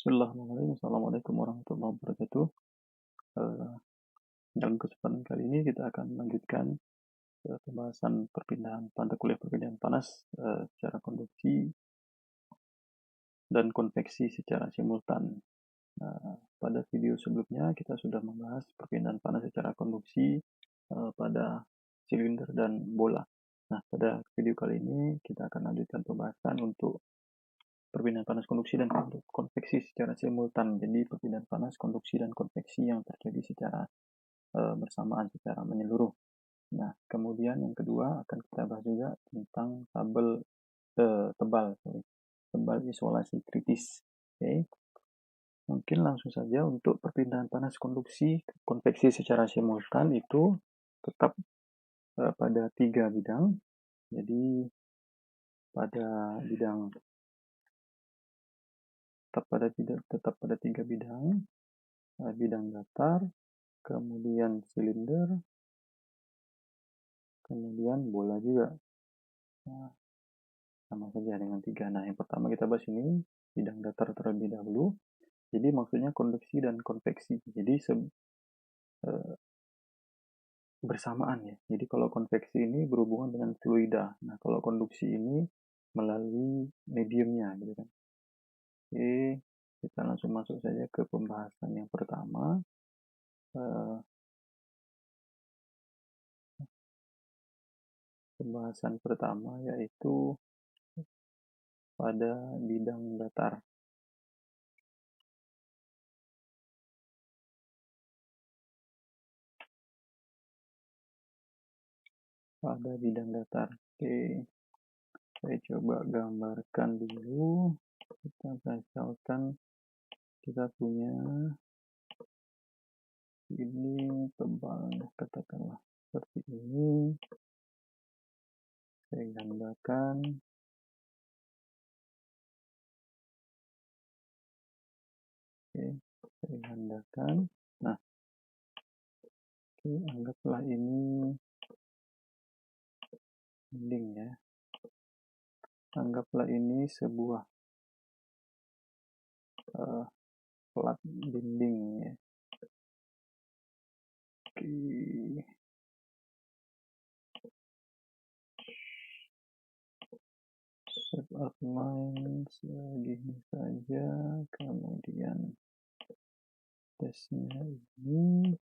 Bismillahirrahmanirrahim. Assalamualaikum warahmatullahi wabarakatuh. Dalam kesempatan kali ini kita akan melanjutkan pembahasan mata kuliah perpindahan panas secara konduksi dan konveksi secara simultan. Pada video sebelumnya kita sudah membahas perpindahan panas secara konduksi pada silinder dan bola. Nah, pada video kali ini kita akan lanjutkan pembahasan untuk perpindahan panas konduksi dan konveksi secara simultan. Jadi perpindahan panas, konduksi, dan konveksi yang terjadi secara bersamaan, secara menyeluruh. Nah, kemudian yang kedua akan kita bahas juga tentang tebal isolasi kritis. Oke. Mungkin langsung saja untuk perpindahan panas konduksi konveksi secara simultan itu tetap pada 3 bidang. Jadi pada bidang tetap pada 3 bidang, bidang datar, kemudian silinder, kemudian bola juga. Nah, sama saja dengan 3. Nah, yang pertama kita bahas ini bidang datar terlebih dahulu. Jadi maksudnya konveksi dan konveksi. Jadi bersamaan ya. Jadi kalau konveksi ini berhubungan dengan fluida. Nah, kalau konduksi ini melalui mediumnya gitu kan. Oke, kita langsung masuk saja ke pembahasan yang pertama. Pembahasan pertama yaitu pada bidang datar. Pada bidang datar. Oke, saya coba gambarkan dulu. Kita misalkan kita punya ini tebal, katakanlah seperti ini. Saya gambarkan. Oke, saya gambarkan. Nah, oke, anggaplah ini dinding ya. Anggaplah ini sebuah plat dinding ya. Oke. Shape outline segini saja, kemudian tesnya ini.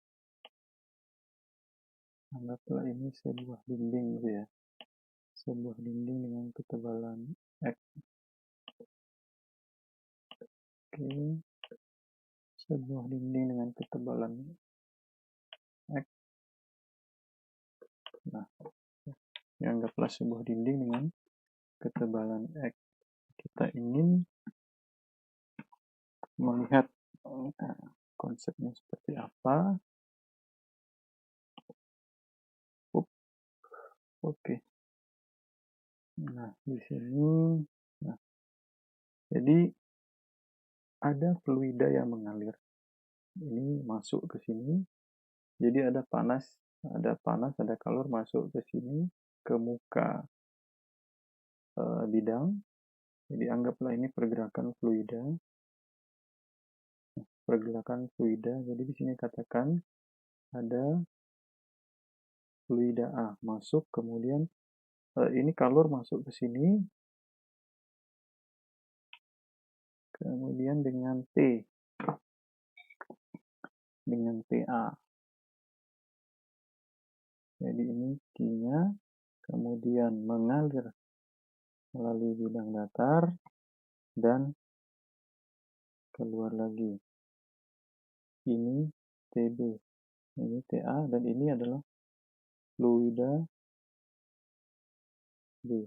Anggaplah ini sebuah dinding gitu ya. Sebuah dinding dengan ketebalan X. Oke. Sebuah dinding dengan ketebalan X. Nah, anggaplah sebuah dinding dengan ketebalan X. Kita ingin melihat konsepnya seperti apa. Oke. Nah, di sini, jadi ada fluida yang mengalir. Ini masuk ke sini. Jadi ada panas, ada kalor masuk ke sini, ke muka bidang. Jadi anggaplah ini pergerakan fluida. Pergerakan fluida. Jadi di sini katakan ada fluida A masuk, kemudian ini kalor masuk ke sini, kemudian dengan T, dengan TA. Jadi ini Q-nya, kemudian mengalir melalui bidang datar dan keluar lagi. Ini TB, ini TA, dan ini adalah fluida B.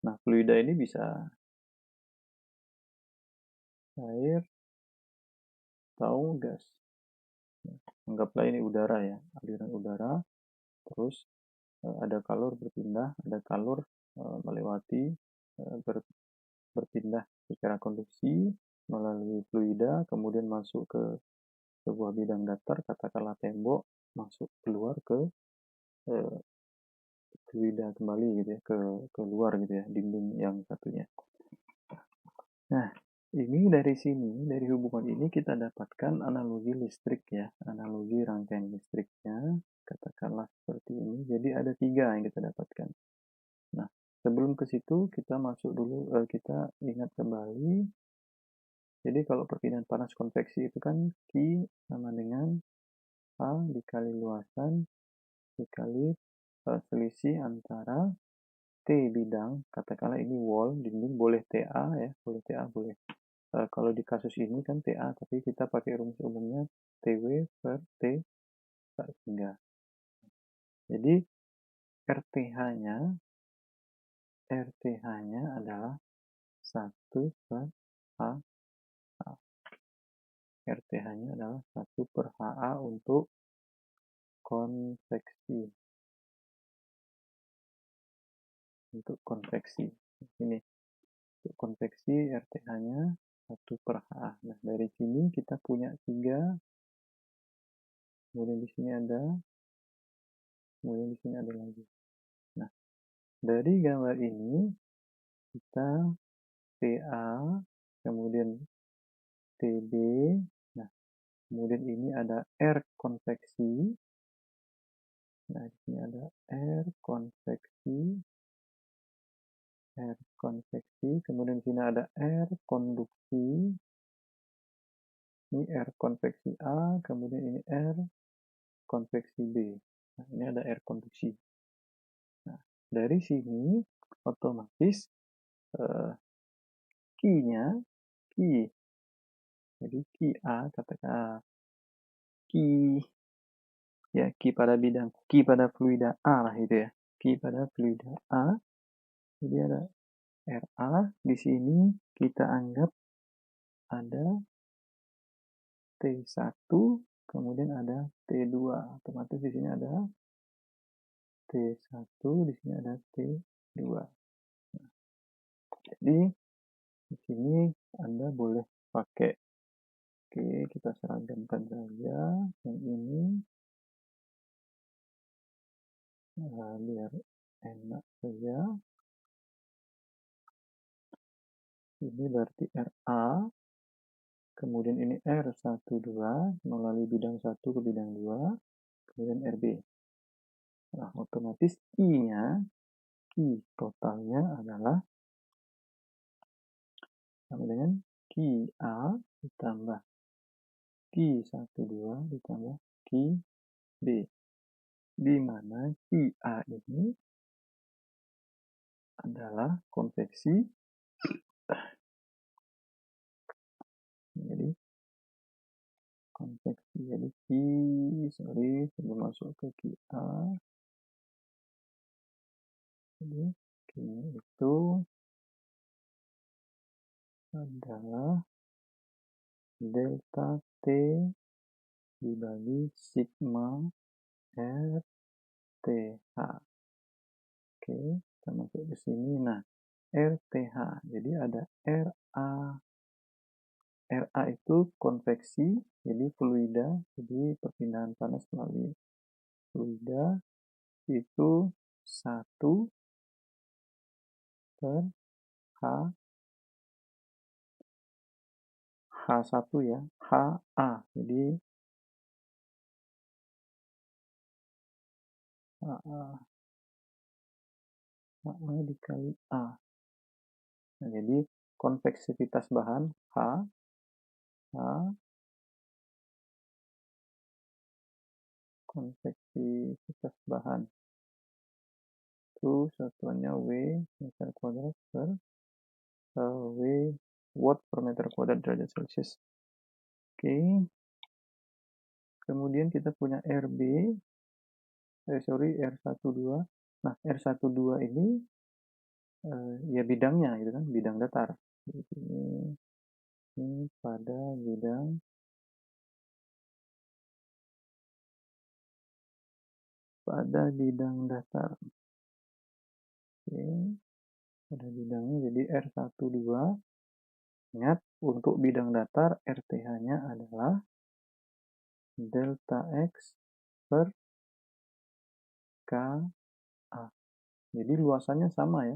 Nah, fluida ini bisa air atau gas. Anggaplah ini udara ya, aliran udara. Terus ada kalor berpindah, ada kalor melewati berpindah secara konduksi melalui fluida, kemudian masuk ke sebuah bidang datar, katakanlah tembok, masuk keluar ke fluida kembali gitu ya, ke luar gitu ya, dinding yang satunya. Nah, Ini dari sini, dari hubungan ini kita dapatkan analogi listrik ya, analogi rangkaian listriknya, katakanlah seperti ini. Jadi ada 3 yang kita dapatkan. Nah, sebelum ke situ kita masuk dulu, kita ingat kembali. Jadi kalau perpindahan panas konveksi itu kan Q sama dengan A dikali luasan dikali selisih antara T bidang, katakanlah ini wall, dinding, boleh TA ya, boleh TA, boleh. Kalau di kasus ini kan TA, tapi kita pakai rumus umumnya TW per T hingga. Jadi RTH-nya adalah 1 per H. RTH-nya adalah 1 per HA untuk konveksi. Ini untuk konveksi RTH-nya 1 per HA. Nah, dari sini kita punya 3, kemudian di sini ada, kemudian di sini ada lagi. Nah, dari gambar ini kita TA, kemudian TB, nah, kemudian ini ada R konveksi. Nah, di sini ada R konveksi, kemudian di sini ada R konduksi. Ini R konveksi A, kemudian ini R konveksi B. Nah, ini ada R konduksi. Nah, dari sini otomatis Q-nya, jadi QA, katakan Q, ya Q pada bidang, Q pada fluida A lah itu ya. Q pada fluida A, jadi ada RA, di sini kita anggap ada T1, kemudian ada T2, otomatis di sini ada T1, di sini ada T2. Nah, jadi di sini Anda boleh pakai, oke, kita seragamkan saja yang ini biar enak saja. Ini berarti RA, kemudian ini R12 melalui bidang 1 ke bidang 2, kemudian RB. Nah, otomatis I-nya, Q totalnya adalah sama dengan QA ditambah Q12 ditambah QB, di mana QA ini adalah konveksi. Jadi konveksi, jadi sebelum masuk ke QA, jadi Q itu adalah delta T dibagi sigma RTH. Oke, kita masuk ke sini. Nah, RTH, jadi ada RA. RA itu konveksi, jadi fluida, jadi perpindahan panas melalui fluida itu 1 per H1 ya, HA, jadi HA dikali A. Nah, jadi konveksivitas bahan H konveksivitas bahan itu satuannya W meter kuadrat per W watt per meter kuadrat derajat Celcius. Oke, kemudian kita punya RB, R12. Nah, R12 ini ya bidangnya gitu kan, bidang datar. Ini pada bidang datar. Oke, pada bidangnya jadi R12. Ingat, untuk bidang datar RTH-nya adalah delta X per KA. Jadi luasannya sama ya.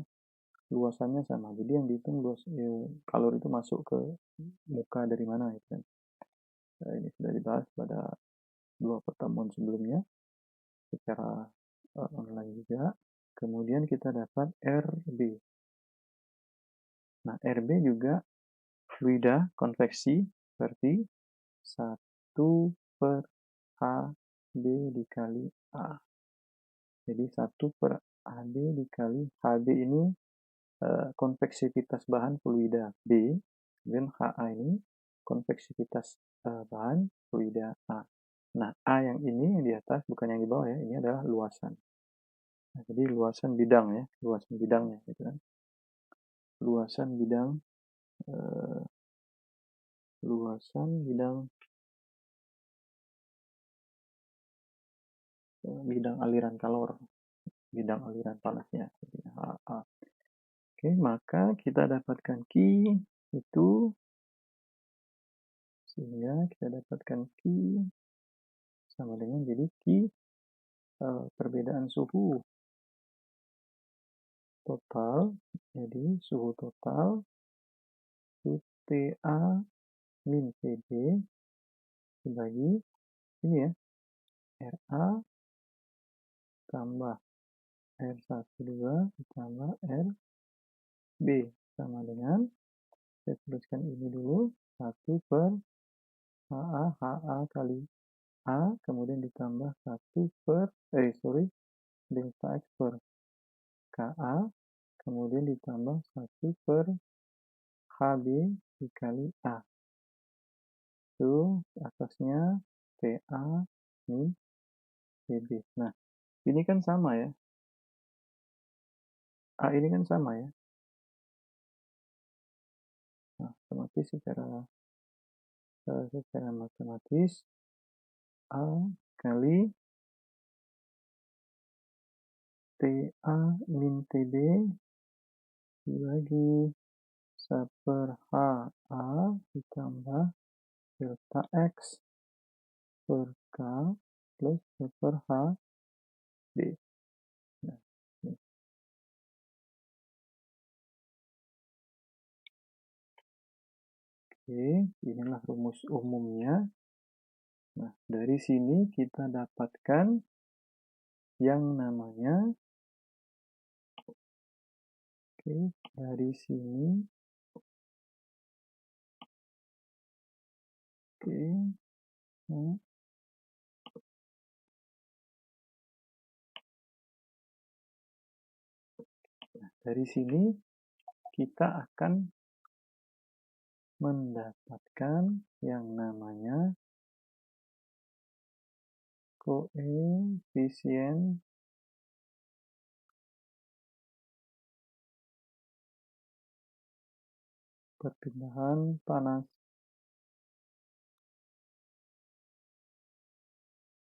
luasannya sama. Jadi yang dihitung kalori itu masuk ke muka dari mana gitu kan. Nah, ini sudah dibahas pada 2 pertemuan sebelumnya secara online juga. Kemudian kita dapat RB. Nah, RB juga fluida konveksi berarti 1 per HB dikali A. Jadi 1 per HB dikali HB ini konveksivitas bahan fluida B, dan HA ini konveksivitas bahan fluida A. Nah, A yang ini yang di atas, bukan yang di bawah ya, ini adalah luasan. Nah, jadi luasan bidang ya, luasan bidangnya gitu kan. Luasan bidang bidang aliran kalor, bidang aliran panasnya. HA. Oke, maka kita dapatkan Q itu, sehingga kita dapatkan Q sama dengan jadi Q perbedaan suhu total, jadi suhu total itu TA min TB dibagi ini ya, RA tambah R12 ditambah RB sama dengan, saya tuliskan ini dulu, 1 per HA kali A, kemudian ditambah 1 per, delta X per KA, kemudian ditambah 1 per HB dikali A. Itu atasnya TA min TB. Nah, ini kan sama ya. A ini kan sama ya. Nah, otomatis secara matematis A kali TA min TB dibagi 1 per HA ditambah delta X per K plus 1 per HB. Nah, ini. Oke, inilah rumus umumnya. Nah, dari sini kita dapatkan yang namanya, dari sini, nah, dari sini kita akan mendapatkan yang namanya koefisien perpindahan panas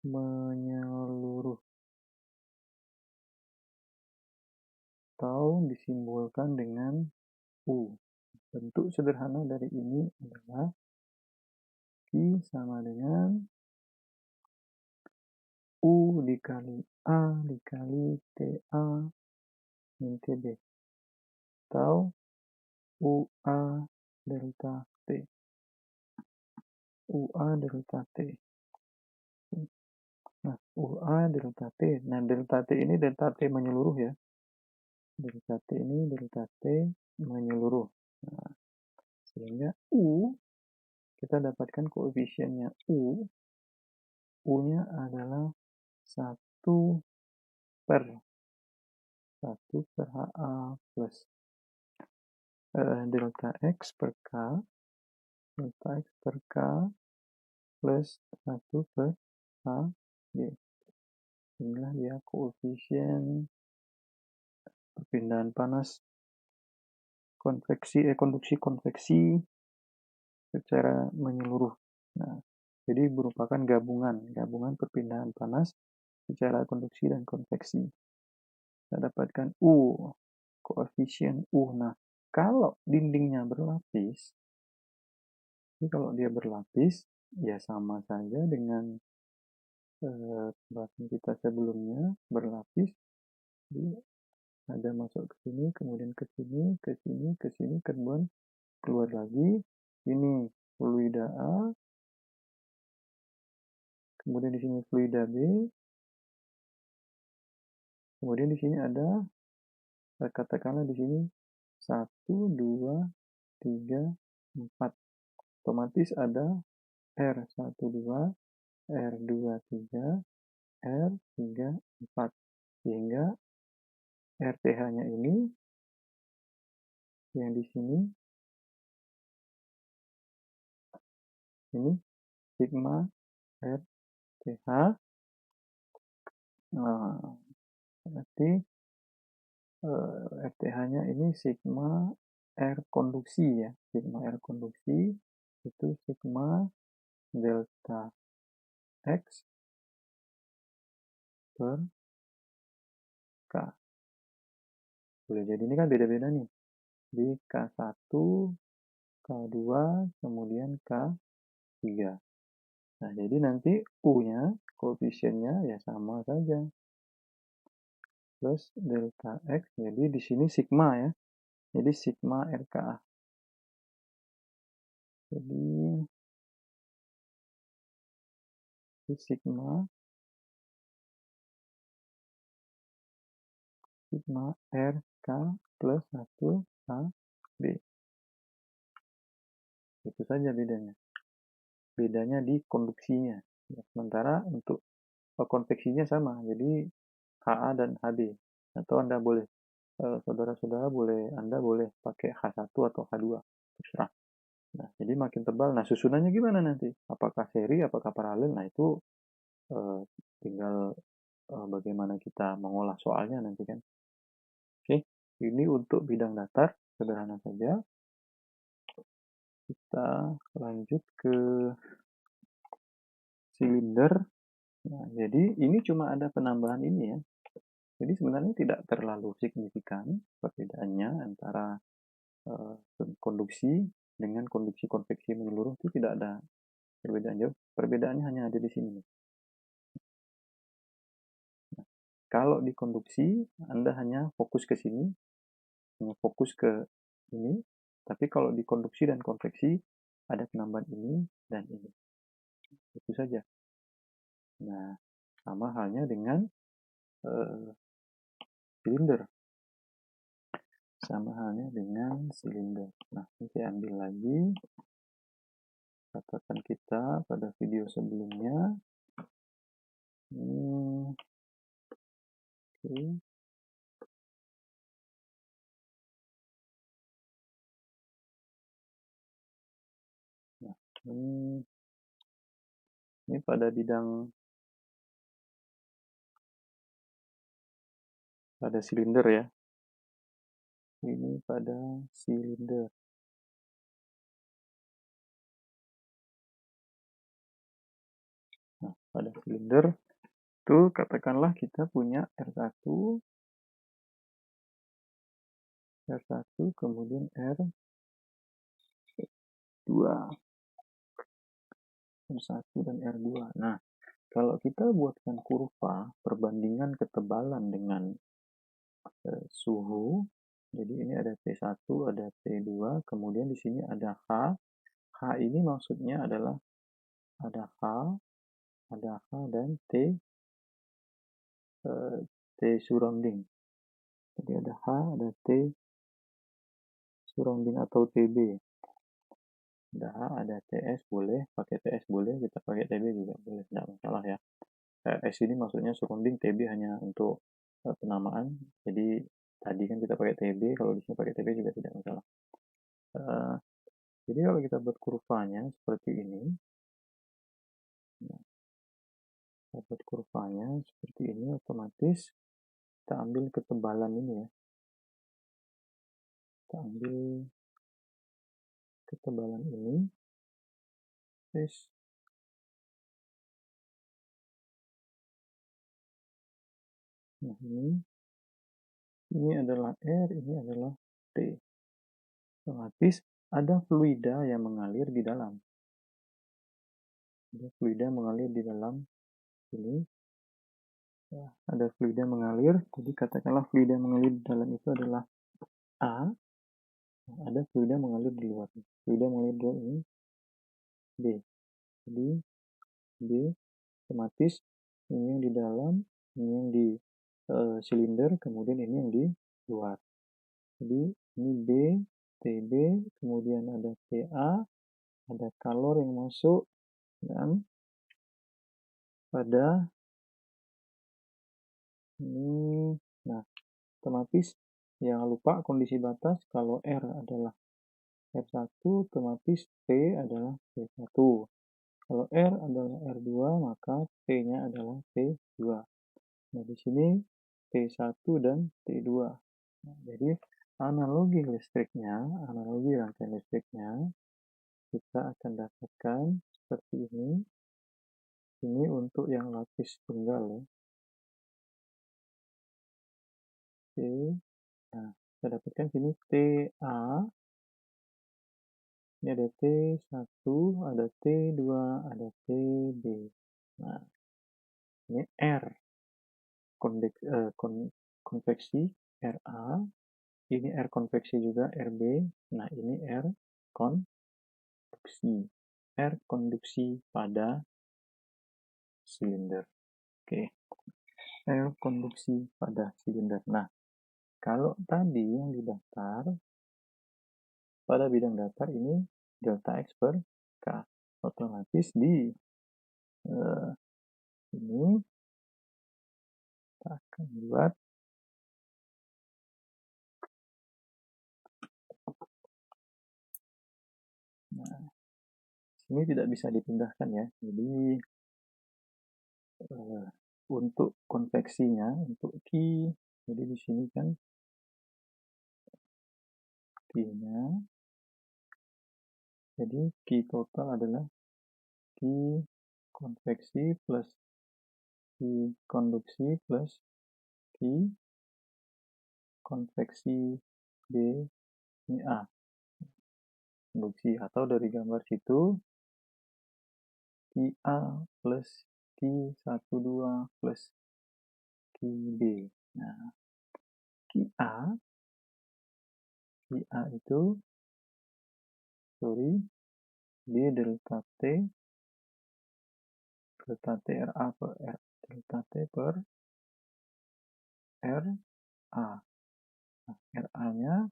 menyeluruh, atau disimbolkan dengan U. Bentuk sederhana dari ini adalah Q sama dengan U dikali A dikali TA min TB, atau UA delta T. UA delta T. Nah, UA delta T. Nah, delta T ini delta T menyeluruh ya. Delta T ini delta T menyeluruh. Nah, sehingga U, kita dapatkan koefisiennya U. U-nya adalah 1 per HA plus delta X per K, delta X per K plus 1 per HB. Inilah dia koefisien perpindahan panas konduksi konveksi secara menyeluruh. Nah, jadi merupakan gabungan perpindahan panas secara konduksi dan konveksi. Kita dapatkan U, koefisien U. Nah, kalau dindingnya berlapis, jadi kalau dia berlapis, ya sama saja dengan pembahasan kita sebelumnya, berlapis. Jadi ada masuk ke sini, kemudian ke sini, ke sini, ke sini, kemudian keluar lagi. Ini fluida A, kemudian di sini fluida B, kemudian di sini ada, katakanlah di sini 1, 2, 3, 4. Otomatis ada R12, R23, R34. Sehingga RTH-nya ini yang di sini ini sigma RTH. Nah, berarti RTH-nya ini sigma R konduksi ya. Sigma R konduksi itu sigma delta X per K. Boleh jadi ini kan beda-beda nih. Di K1, K2, kemudian K3. Nah, jadi nanti U-nya, koefisiennya ya sama saja. Plus delta X, jadi di sini sigma ya. Jadi sigma RKA. Jadi sigma RK plus 1 AB. Itu saja bedanya. Bedanya di konduksinya. Ya, sementara untuk konveksinya sama. Jadi HA dan HB. Atau Anda boleh, saudara-saudara Anda boleh pakai H1 atau H2. Terserah. Nah, jadi makin tebal. Nah, susunannya gimana nanti? Apakah seri, apakah paralel? Nah, itu tinggal bagaimana kita mengolah soalnya nanti kan. Oke, ini untuk bidang datar, sederhana saja. Kita lanjut ke silinder. Nah, jadi ini cuma ada penambahan ini ya. Jadi sebenarnya tidak terlalu signifikan perbedaannya antara konduksi dengan konduksi konveksi menyeluruh, itu tidak ada perbedaan jauh. Perbedaannya hanya ada di sini. Nah, kalau di konduksi Anda hanya fokus ke sini, hanya fokus ke ini. Tapi kalau di konduksi dan konveksi ada penambahan ini dan ini. Itu saja. Nah, sama halnya dengan silinder. Sama halnya dengan silinder. Nah, ini saya ambil lagi catatan kita pada video sebelumnya. Oke. Nah, ini pada bidang pada silinder ya. Ini pada silinder. Nah, pada silinder itu katakanlah kita punya R1, kemudian R2. R1 dan R2. Nah, kalau kita buatkan kurva perbandingan ketebalan dengan suhu, jadi ini ada T1, ada T2, kemudian di sini ada H. H ini maksudnya adalah ada H dan T surrounding. Jadi ada H, ada T surrounding atau TB. Ada H, ada TS, boleh pakai TS, boleh kita pakai TB juga boleh, tidak masalah ya. S ini maksudnya surrounding, TB hanya untuk penamaan. Jadi tadi kan kita pakai TB, kalau di sini pakai TB juga tidak masalah. Jadi kalau kita buat kurvanya seperti ini, buat kurvanya seperti ini, otomatis kita ambil ketebalan ini ya. Kita ambil ketebalan ini, terus nah ini adalah R, ini adalah T. Otomatis ada fluida yang mengalir di dalam. Ada fluida mengalir di dalam ini. Ya, ada fluid yang mengalir, jadi katakanlah fluid yang mengalir di dalam itu adalah A, ada fluid yang mengalir di luar. Fluid yang mengalir di luar ini B. Jadi B otomatis ini yang di dalam, ini yang di silinder, kemudian ini yang di luar. Jadi ini B, TB, kemudian ada TA, ada kalor yang masuk, dan pada ini, nah otomatis jangan lupa kondisi batas kalau R adalah R1, otomatis T adalah T1. Kalau R adalah R2, maka T-nya adalah T2. Nah, di sini T1 dan T2. Nah, jadi analogi rangkaian listriknya, kita akan dapatkan seperti ini. Ini untuk yang lapis tunggal ya. Oke. Nah, kita dapatkan sini TA. Ini ada T1, ada T2, ada TB. Nah, ini R konveksi RA, ini R konveksi juga RB. Nah, ini R konduksi. R konduksi pada silinder. Oke. R konduksi pada silinder. Nah, kalau tadi yang di datar, pada bidang datar ini delta X per K. Otomatis di ini kita akan buat ini tidak bisa dipindahkan ya. Jadi untuk konveksinya, untuk Q, jadi di sini kan Q-nya, jadi Q total adalah Q konveksi plus Q konduksi plus Q konveksi B, ini A konduksi, atau dari gambar situ QA plus Q12 plus QB. Nah, QA itu dia delta T RA per R, delta T per RA. Nah, RA-nya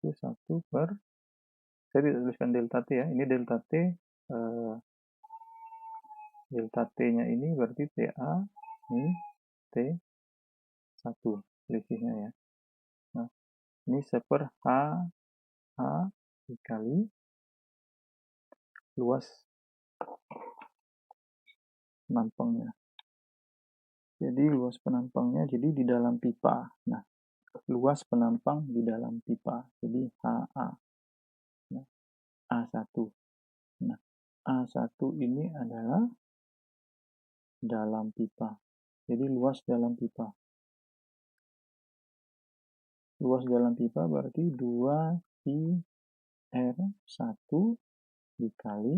itu 1 per, saya tidak tuliskan delta T ya, ini delta T, delta T-nya ini berarti TA, ini T1 selisihnya ya. Nah, ini seper H dikali luas penampangnya. Jadi luas penampangnya jadi di dalam pipa. Nah, luas penampang di dalam pipa. Jadi HA. Nah, A1. Nah, A1 ini adalah dalam pipa. Jadi luas dalam pipa. Luas dalam pipa berarti 2πr1 dikali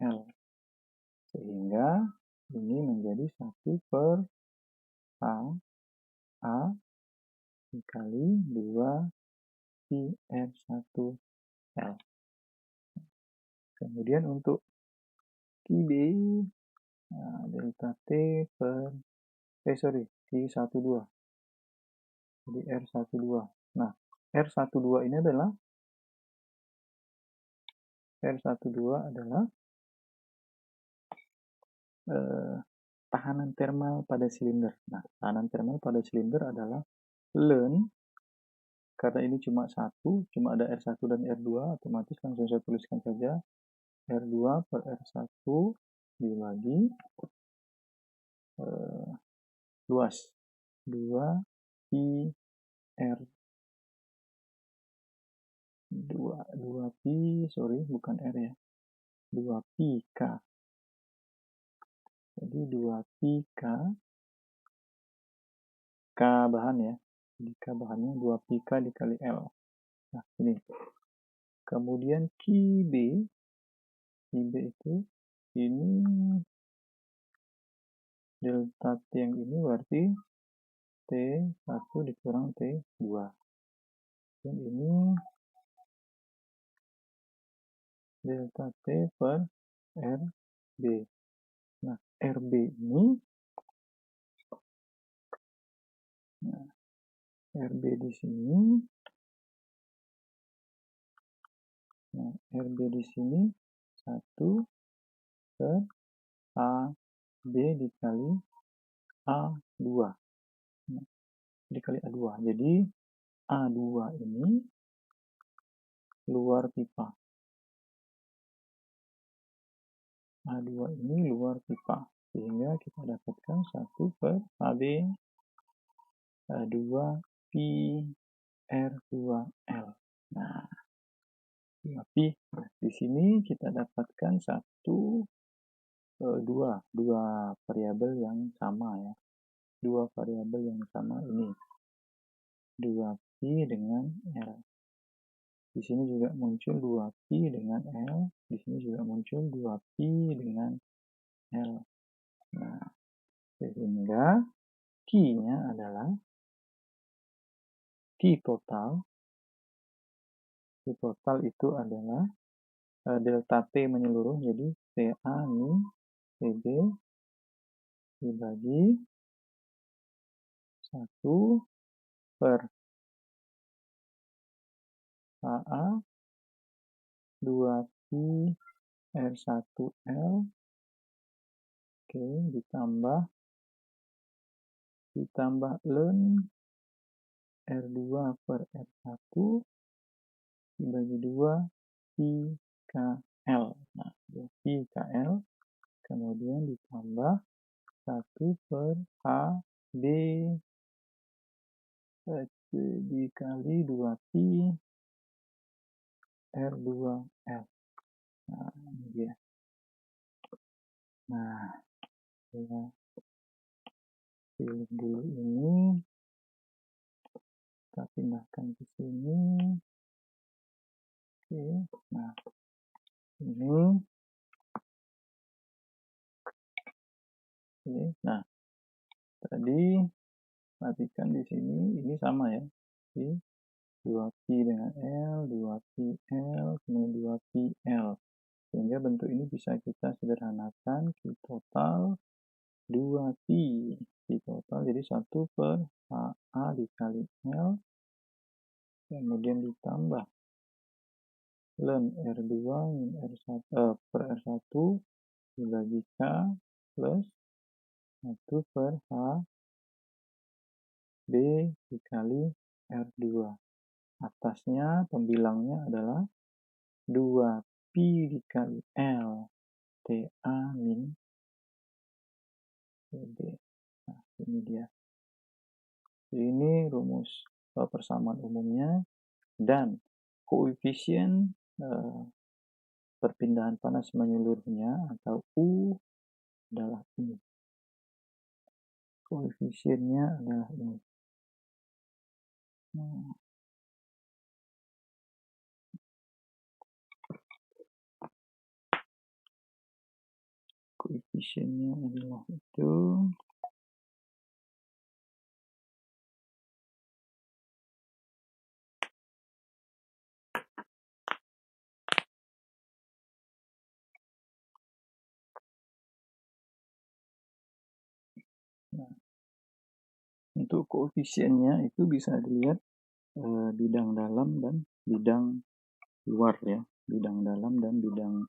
L. Sehingga ini menjadi 1 per HA dikali 2πr1L. Kemudian untuk QB, nah, delta T per T12. Jadi R12. Nah, R12 ini adalah tahanan thermal pada silinder. Nah, tahanan thermal pada silinder adalah Ln, karena ini cuma satu, cuma ada R1 dan R2, otomatis langsung saya tuliskan saja R2 per R1 dibagi luas 2π R 2π, sorry, bukan R ya, 2πK. Jadi 2πK, K bahan ya, jadi K bahannya 2πK dikali L. Nah, ini. Kemudian QB itu ini delta T yang ini berarti T1 dikurang T2. Dan ini delta T per RB. Nah, RB ini, RB di sini, RB di sini 1 per AB dikali A2. Dikali A2. Jadi A2 ini luar pipa. A2 ini luar pipa. Sehingga kita dapatkan 1 per AB 2 pi R2L. Nah, 2 pi. Nah, di sini kita dapatkan dua variabel yang sama ya. Dua variabel yang sama ini. 2 pi dengan L. Di sini juga muncul 2 pi dengan L. Di sini juga muncul 2 pi dengan L. Nah, sehingga Q-nya adalah Q total. Q total itu adalah delta T menyeluruh, jadi TA min TB dibagi 1 per AA 2 pi R1L, oke, ditambah ln R2 per R1 dibagi 2 pi KL. Nah, 2 pi KL, kemudian ditambah 1 per HB dikali 2 pi R2L. Nah, ini dia. Nah, saya pilih dulu ini. Kita pindahkan ke sini. Oke, nah ini. Oke, nah tadi perhatikan di sini ini sama ya. Oke, 2 pi dengan L, 2 pi L, kemudian 2 pi L. Sehingga bentuk ini bisa kita sederhanakan Q total 2 pi. Q total jadi 1 per HA dikali L, kemudian ditambah ln R2 min R1 per R1 dibagi K plus 1 per HB dikali R2. Atasnya pembilangnya adalah 2 pi dikali L TA min TB. Nah, ini dia. Ini rumus persamaan umumnya, dan koefisien perpindahan panas menyeluruhnya atau U adalah ini. Koefisiennya adalah ini. Koefisiennya adalah itu. Nah, untuk koefisiennya itu bisa dilihat bidang dalam dan bidang luar ya. Bidang dalam dan bidang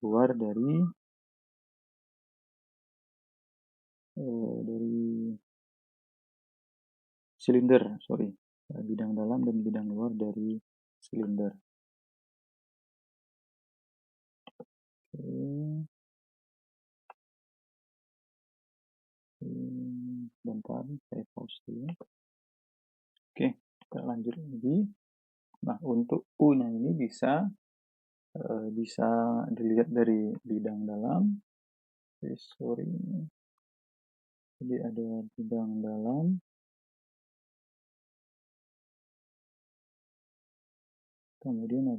luar dari silinder, bidang dalam dan bidang luar dari silinder. Bentar, saya pause dulu. Oke, kita lanjut lagi. Nah, untuk U-nya ini bisa dilihat dari bidang dalam. Jadi ada bidang dalam, kemudian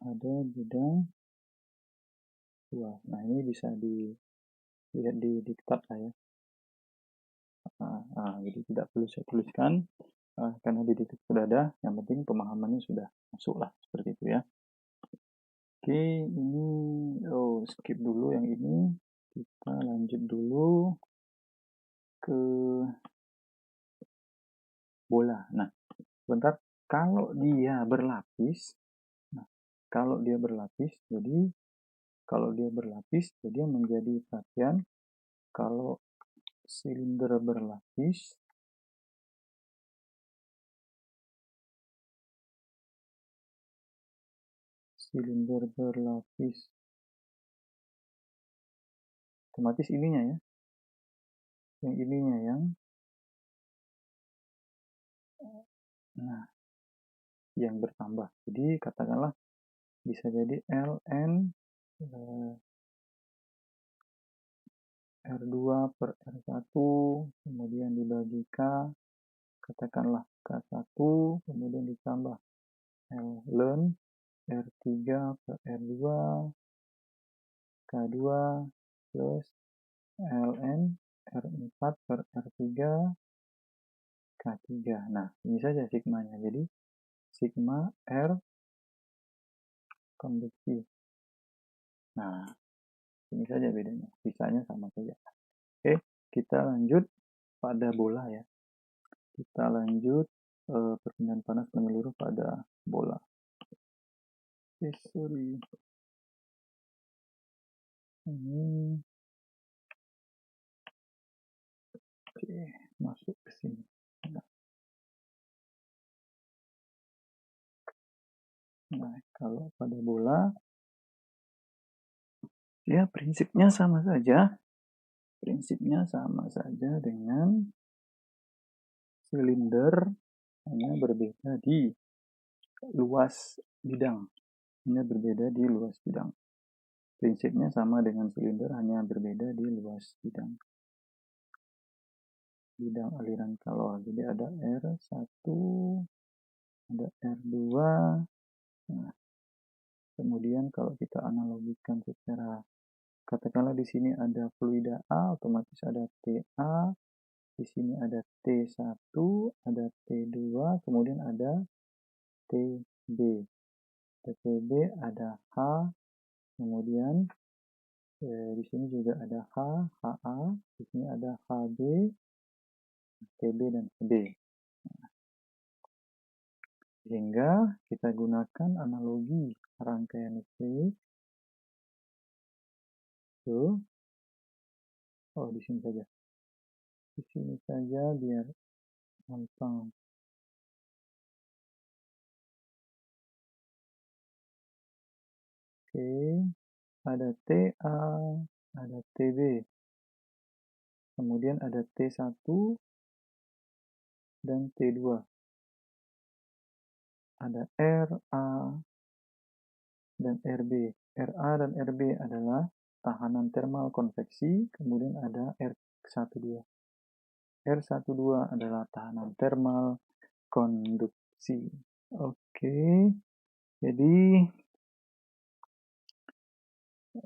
ada bidang 2. Nah, ini bisa dilihat di diktat lah ya. Jadi tidak perlu saya tuliskan karena di diktat sudah ada. Yang penting pemahamannya sudah masuk lah, seperti itu ya. Oke, ini skip dulu yang ini. Kita lanjut dulu ke bola. Nah, sebentar. Kalau dia berlapis, jadi kalau dia berlapis, jadi menjadi perhatian kalau silinder berlapis, otomatis ininya ya, yang ininya yang bertambah. Jadi katakanlah bisa jadi ln R2 per R1, kemudian dibagi K, katakanlah K1, kemudian ditambah ln R3 per R2, K2 plus ln R4 per R3, K3. Nah, ini saja sigmanya. Jadi, sigma R konduksi. Nah, ini saja bedanya. Sisanya sama saja. Oke, kita lanjut pada bola ya. Kita lanjut perpindahan panas menyeluruh pada bola. Sorry. Ini masuk ke sini. Nah, kalau pada bola, ya prinsipnya sama saja. Prinsipnya sama saja dengan silinder, hanya berbeda di luas bidang. Prinsipnya sama dengan silinder, hanya berbeda di luas bidang aliran kalor. Jadi ada R1, ada R2. Nah, kemudian kalau kita analogikan secara, katakanlah di sini ada fluida A, otomatis ada TA, di sini ada T1, ada T2, kemudian ada TB. TB ada H, kemudian di sini juga ada H, HA, di sini ada HB, TB dan HB. Sehingga kita gunakan analogi rangkaian listrik. Di sini saja. Di sini saja biar gampang. Oke, ada TA, ada TB. Kemudian ada T1 dan T2. Ada RA dan RB. RA dan RB adalah tahanan termal konveksi, kemudian ada R12. R12 adalah tahanan termal konduksi. Oke, jadi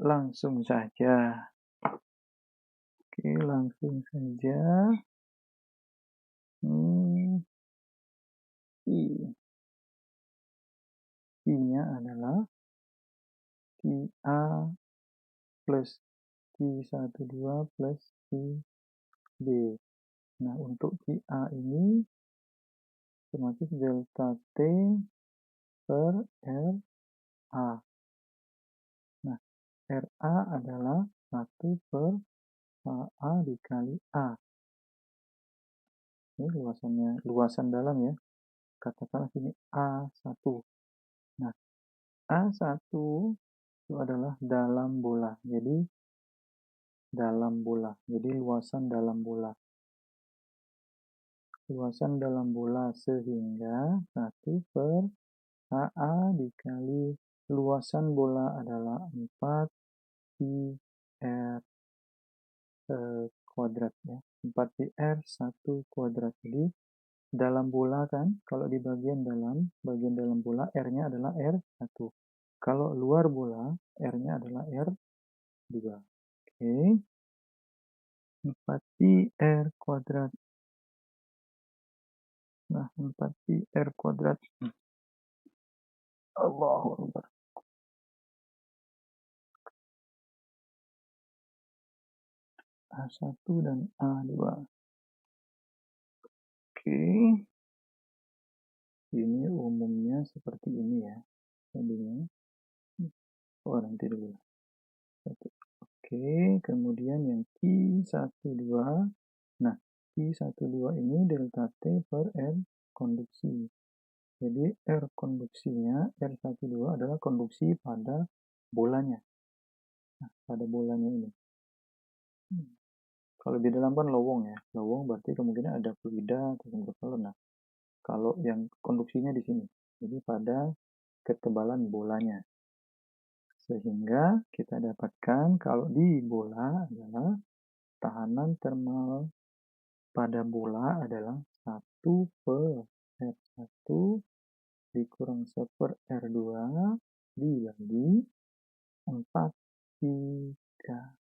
langsung saja. I-nya adalah QA plus Q12 plus QB. Nah, untuk QA ini otomatis delta T per RA. Nah, RA adalah 1 per AA dikali A. Ini luasan dalam ya. Katakanlah ini A1. Nah, A1 itu adalah dalam bola. Jadi luasan dalam bola. Luasan dalam bola sehingga 1 per AA dikali luasan bola adalah 4 pi R kuadrat ya. 4 pi R 1 kuadrat. Jadi dalam bola kan, kalau di bagian dalam bola R-nya adalah R1. Kalau luar bola, R-nya adalah R2. 2. Oke. 4pi R kuadrat. Nah, 4pi R kuadrat. Allahu Akbar. A1 dan A2. Oke. Ini umumnya seperti ini ya. Tadinya. Oh, nanti dulu. Oke, kemudian yang Q12. Nah, Q12 ini delta T per R konduksi. Jadi R konduksinya, R12 adalah konduksi pada bolanya. Nah, pada bolanya ini. Kalau di dalam kan lowong ya. Lowong berarti kemungkinan ada fluida atau berkelon. Nah, kalau yang konduksinya di sini. Jadi pada ketebalan bolanya. Sehingga kita dapatkan kalau di bola adalah tahanan termal pada bola adalah 1 per R1 dikurang 1 per R2 dibagi 4 3.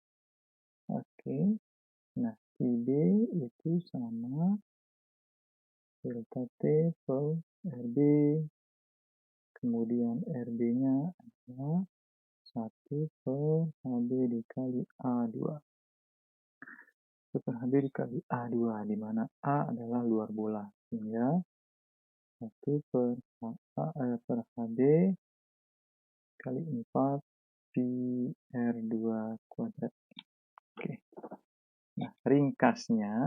Oke. Nah, IB itu sama delta T per RB. Kemudian RB-nya adalah 1 per HB dikali A2. 1 per HB dikali A2, di mana A adalah luar bola. Sehingga 1 per HB kali 4 pi R2 kuadrat. Oke. Nah, ringkasnya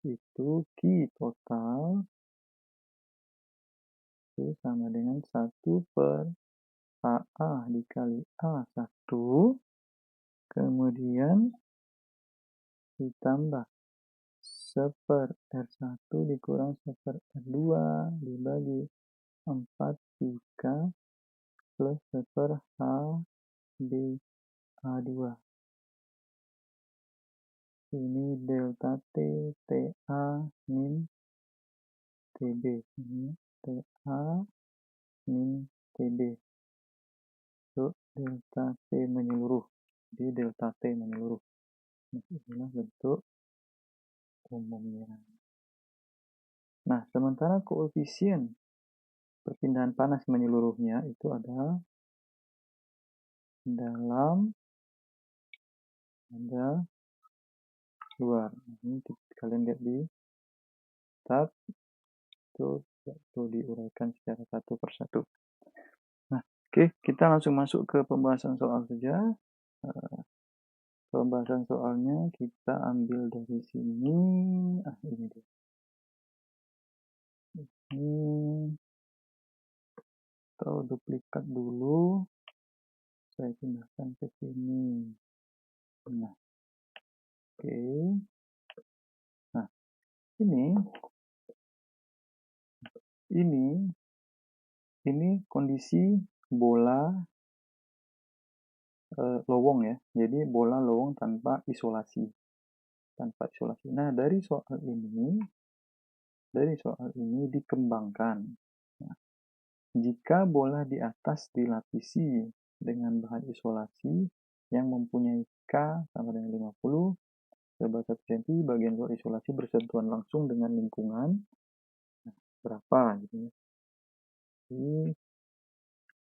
itu Q total itu sama dengan 1 per AA dikali A1 kemudian ditambah 1 per R1 dikurang 1 per R2 dibagi 4 pika plus 1 per HB A2. Ini delta T, TA, min TB. Ini TA, min TB. Untuk delta T menyeluruh. Jadi delta T menyeluruh. Nah, inilah bentuk umumnya. Nah, sementara koefisien perpindahan panas menyeluruhnya itu adalah dalam ada luar. Ini kalian lihat di tab itu diuraikan secara satu persatu. Nah, oke, kita langsung masuk ke pembahasan soal saja. Pembahasan soalnya kita ambil dari sini. Ini dia. Ini atau duplikat dulu. Saya pindahkan ke sini. Nah, oke. Nah, ini kondisi bola lowong ya. Jadi bola lowong tanpa isolasi. Nah, dari soal ini dikembangkan. Nah, jika bola di atas dilapisi dengan bahan isolasi yang mempunyai K sama dengan 50, lebar 1 cm, bagian luar isolasi bersentuhan langsung dengan lingkungan. Nah, berapa gitu ya. Jadi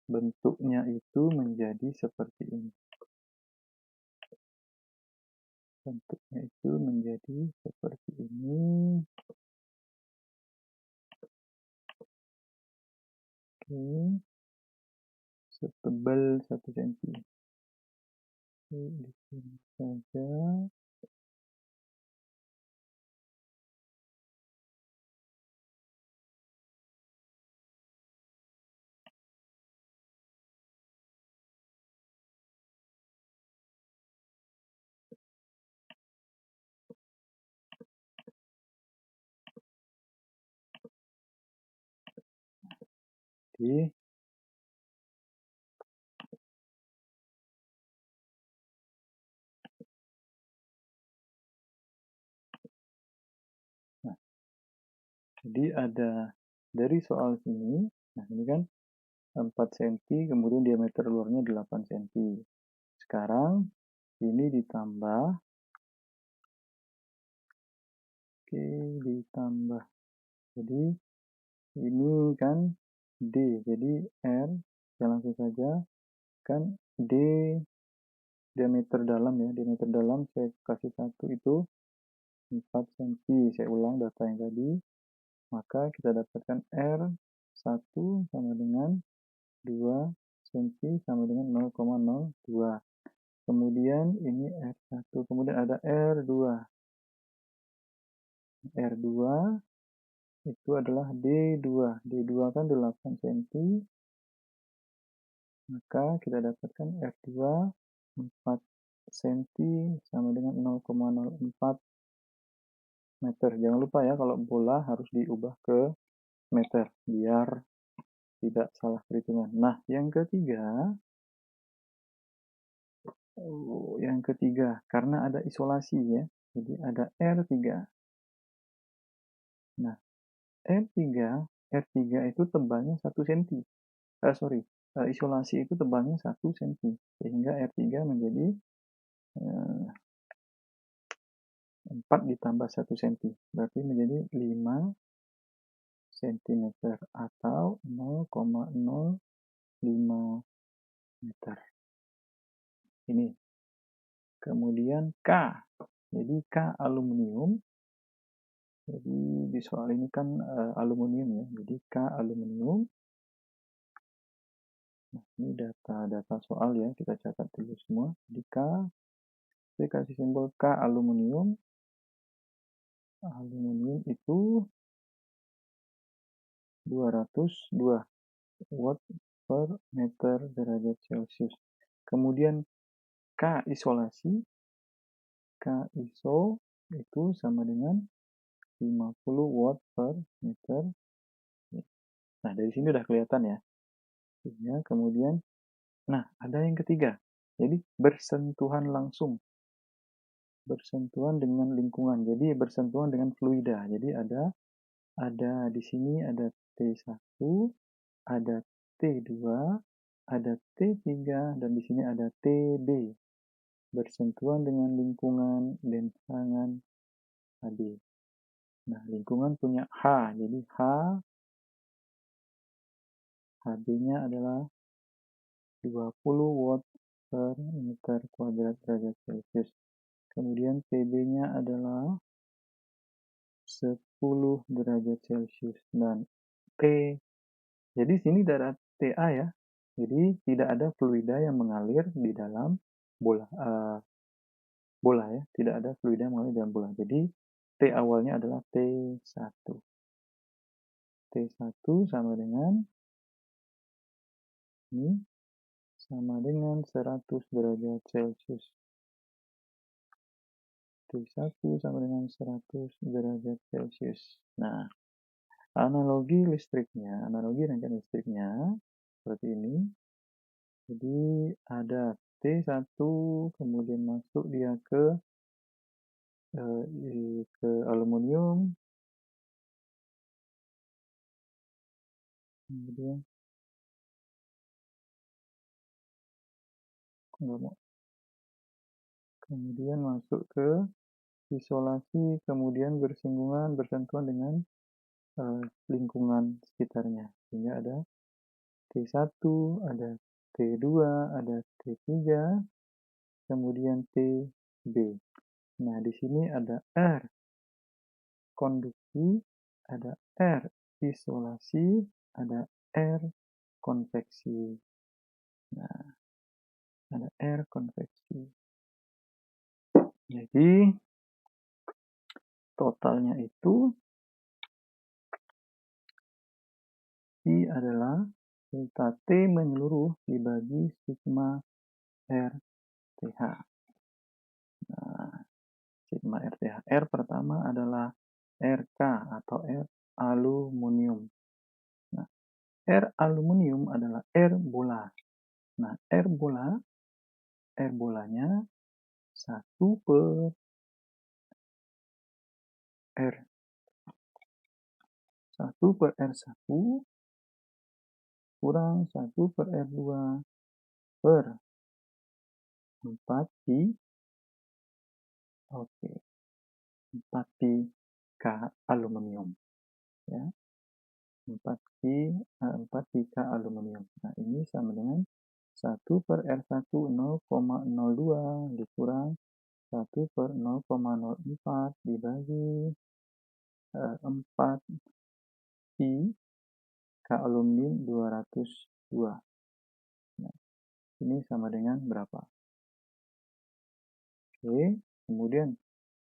bentuknya itu menjadi seperti ini. Bentuknya itu menjadi seperti ini. Oke. Setebal 1 cm. Oke, di sini saja. Oke. Nah, jadi ada dari soal sini. Nah, ini kan 4 cm, kemudian diameter luarnya 8 cm. Sekarang ini ditambah, oke, ditambah. Jadi ini kan D, jadi R, saya langsung saja, kan D diameter dalam ya, diameter dalam saya kasih 1 itu 4 cm. Saya ulang data yang tadi, maka kita dapatkan R1 sama dengan 2 cm sama dengan 0,02. Kemudian ini R1, kemudian ada R2. R2 itu adalah D2. D2 kan 8 cm, maka kita dapatkan R2 4 cm sama dengan 0,04 meter. Jangan lupa ya, kalau bola harus diubah ke meter biar tidak salah perhitungan. Nah, yang ketiga, karena ada isolasi ya, jadi ada R3. Nah, R3 itu tebalnya 1 cm. Isolasi itu tebalnya 1 cm, sehingga R3 menjadi 4 ditambah 1 cm, berarti menjadi 5 cm atau 0,05 meter. Ini. Kemudian K. Jadi K aluminium. Jadi di soal ini kan aluminium ya. Jadi K aluminium. Nah, ini data soal ya. Kita catat dulu semua. Jadi K. Saya kasih simbol K aluminium. Aluminium itu 202 watt per meter derajat Celcius. Kemudian K isolasi, K iso itu sama dengan 50 watt per meter. Nah, dari sini udah kelihatan ya. Kemudian, nah ada yang ketiga. Jadi bersentuhan langsung. Bersentuhan dengan lingkungan. Jadi bersentuhan dengan fluida. Jadi ada di sini ada T1, ada T2, ada T3, dan di sini ada TB. Bersentuhan dengan lingkungan densangan AB. Nah, lingkungan punya H. Jadi HB-nya adalah 20 watt per meter kuadrat derajat Celcius. Kemudian TB-nya adalah 10 derajat Celcius. Dan T, jadi sini tidak ada TA ya. Jadi tidak ada fluida yang mengalir di dalam bola. Bola ya, tidak ada fluida yang mengalir di dalam bola. Jadi T awalnya adalah T1. T1 sama dengan ini, sama dengan 100 derajat Celcius. T1 sama dengan 100 derajat Celcius. Nah, analogi rangkaian listriknya seperti ini. Jadi ada T1, kemudian masuk dia ke aluminium, kemudian masuk ke isolasi, kemudian bersentuhan dengan lingkungan sekitarnya, sehingga ada T1, ada T2, ada T3, kemudian TB. Nah, di sini ada R konduksi, ada R isolasi, ada R konveksi. Nah, ada R konveksi. Jadi, totalnya itu I adalah delta T menyeluruh dibagi sigma RTH. Nah, sigma RTH. R pertama adalah RK atau R aluminium. Nah, R aluminium adalah R bola. Nah, R bolanya 1 per R. 1 per R1 dikurang 1/R2 per 4 pi, oke, 4 pi K aluminium, ya. 4 pi K aluminium. Nah, ini sama dengan 1/R1 0,02 dikurang 1/0,04 dibagi 4 pi K aluminium 202. Nah, ini sama dengan berapa? Oke, kemudian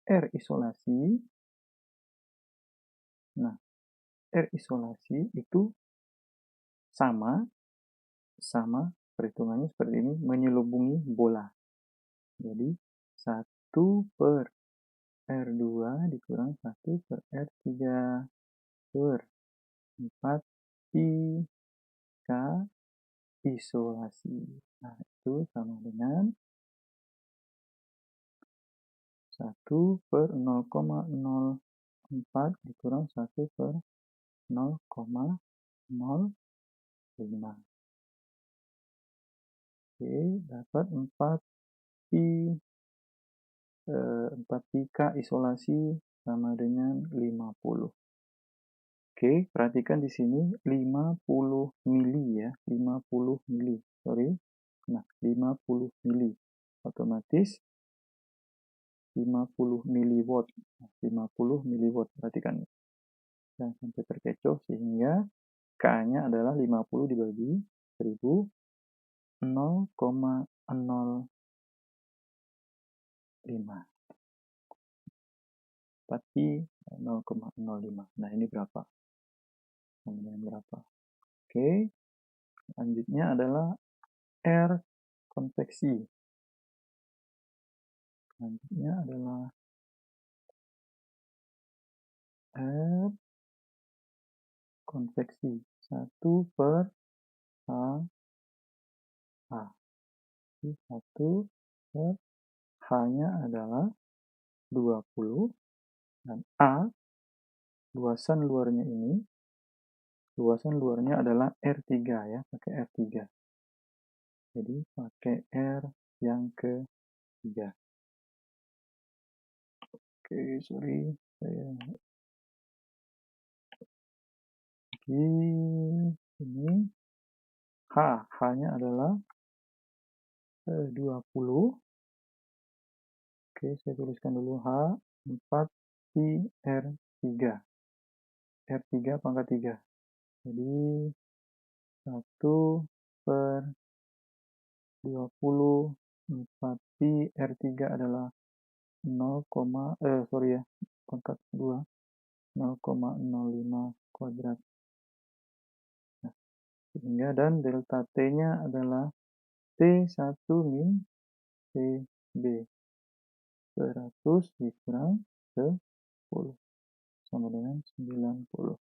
R isolasi. Nah, R isolasi itu sama perhitungannya seperti ini, menyelubungi bola. Jadi 1/R2 dikurang 1/R3 per 4 pi K isolasi. Nah, itu sama dengan 1/0,04 dikurang 1/0,05. Oke, dapat 4 pi K isolasi sama dengan 50. Oke, perhatikan di sini 50 mili ya, 50 mili. Sorry. Nah, 50 mili. Otomatis 50 miliwatt. 50 miliwatt, perhatikan. Jangan sampai terkecoh sehingga K-nya adalah 50 dibagi 1000, 0,05. Tapi 0,05. Nah, ini berapa? Kemudian berapa? Oke, selanjutnya adalah R konveksi. Selanjutnya adalah R konveksi 1/H. 1/, H-nya adalah 20 dan A luasan luarnya adalah R3 ya, pakai R3. Jadi pakai R yang ketiga. Oke, sorry. Ini H-nya adalah 20. Oke, saya tuliskan dulu H 4 pi R3. R3 pangkat 3. Jadi 1/20 4 pi R3 adalah 0, pangkat 2 0,05 kuadrat. Nah, sehingga dan delta T-nya adalah T1 min TB 100 dikurang 10 sama dengan 90.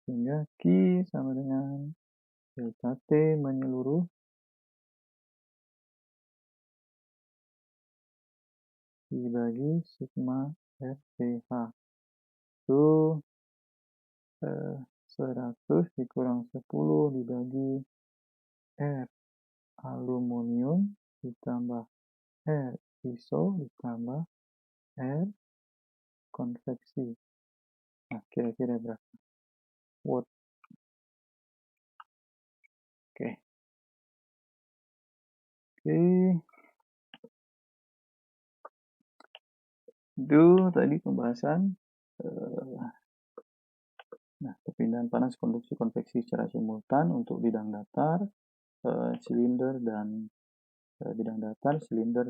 Sehingga Q sama dengan delta T menyeluruh dibagi sigma RPH. Itu 100 dikurang 10 dibagi R aluminium ditambah R iso ditambah R konveksi. Nah, kira-kira berapa watt? Oke. Itu tadi pembahasan perpindahan panas konduksi konveksi secara simultan untuk bidang datar, silinder